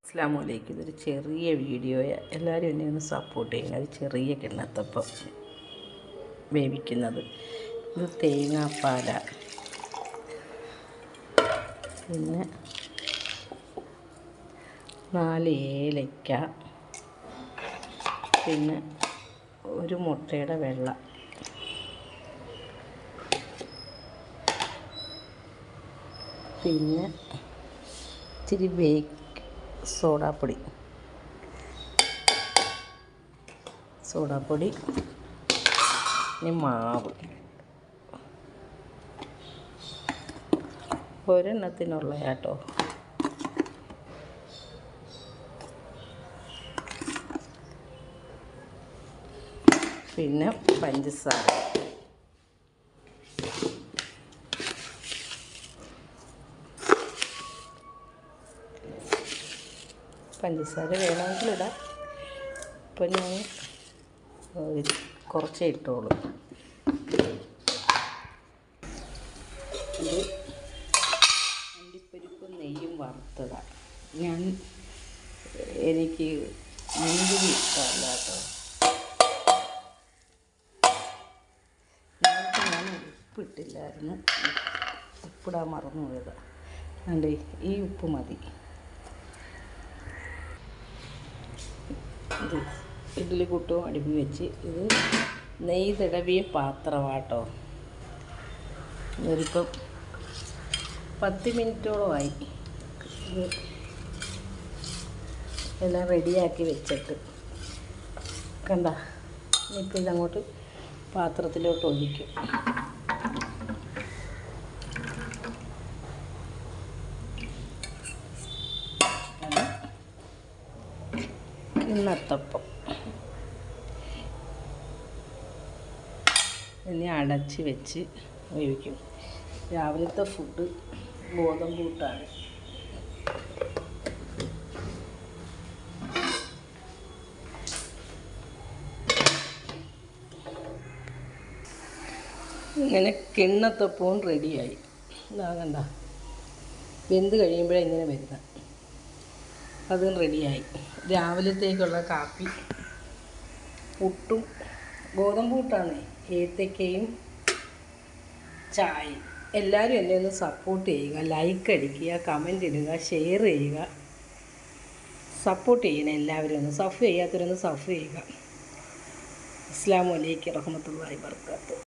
അസ്സലാമു അലൈക്കും. ഇതൊരു ചെറിയ വീഡിയോയാണ്. എല്ലാവരും എന്നെ ഒന്ന് സപ്പോർട്ട് ചെയ്യുന്നത്. ഒരു ചെറിയ കിണ്ണത്തപ്പം വേവിക്കുന്നത്. ഇത് തേങ്ങാപ്പാല, പിന്നെ 4 ഏലയ്ക്ക, പിന്നെ ഒരു മുട്ടയുടെ വെള്ള, പിന്നെ ഇച്ചിരി സോഡാപ്പൊടി, ഇനി മാവ് ഒരെണ്ണത്തിനുള്ള കേട്ടോ. പിന്നെ പഞ്ചസാര, വേണമെങ്കിലിടാം. ഇപ്പം ഞാൻ കുറച്ചേ ഇട്ടോളൂ. ഇത് അണ്ടിപ്പരിപ്പും നെയ്യും വറുത്തതാണ്. എനിക്ക് മുന്തിരി ഇഷ്ടമല്ല കേട്ടോ. ഞാൻ ഉപ്പിട്ടില്ലായിരുന്നു, ഉപ്പിടാൻ മറന്നു പോയതാണ്. അതുകൊണ്ട് ഈ ഉപ്പ് മതി. ഇത് ഇഡ്ഡലി കുട്ടും അടുപ്പി വെച്ച്, ഇത് നെയ്യ് തടവിയ പാത്രമാട്ടോ. ഇതിപ്പം 10 മിനിറ്റോളമായി ഇത് എല്ലാം റെഡിയാക്കി വെച്ചിട്ട്. കണ്ട, ഇനിയിപ്പോൾ ഇതങ്ങോട്ട് പാത്രത്തിലോട്ട് ഒഴിക്കും. കിണ്ണത്തപ്പം ഇനി അടച്ച് വെച്ച് വേവിക്കും. രാവിലത്തെ ഫുഡ് ഗോതമ്പ് പുട്ടാണ്. ഇങ്ങനെ കിണ്ണത്തപ്പവും റെഡിയായി. ഇതാകണ്ട, വെന്ത് കഴിയുമ്പോഴേ ഇങ്ങനെ വരുന്നത്. അതും റെഡിയായി. രാവിലത്തേക്കുള്ള കാപ്പി പുട്ടും, ഗോതമ്പ് പുട്ടാണ്, ഏത്തക്കയും ചായയും. എല്ലാവരും എന്നെ ഒന്ന് സപ്പോർട്ട് ചെയ്യുക, ലൈക്ക് അടിക്കുക, കമൻ്റ് ഇടുക, ഷെയർ ചെയ്യുക. സപ്പോർട്ട് ചെയ്യണം എല്ലാവരും. ഒന്ന് സഫ് ചെയ്യാത്തവരൊന്ന് സഫ് ചെയ്യുക. അസ്സലാമു അലൈക്കും വറഹ്മത്തുള്ളാഹി വബറകാതുഹു.